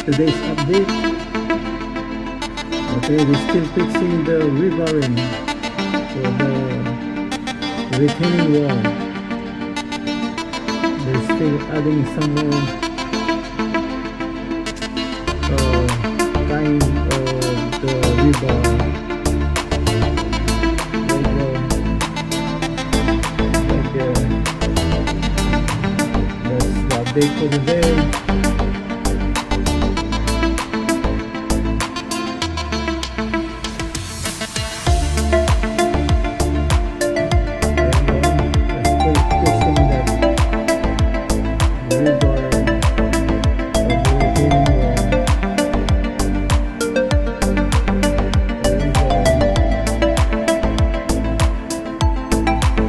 today's update. Okay, they're still fixing the rebarring for the retaining wall. They're still adding some more kind of the rebar. Like that's the update for today.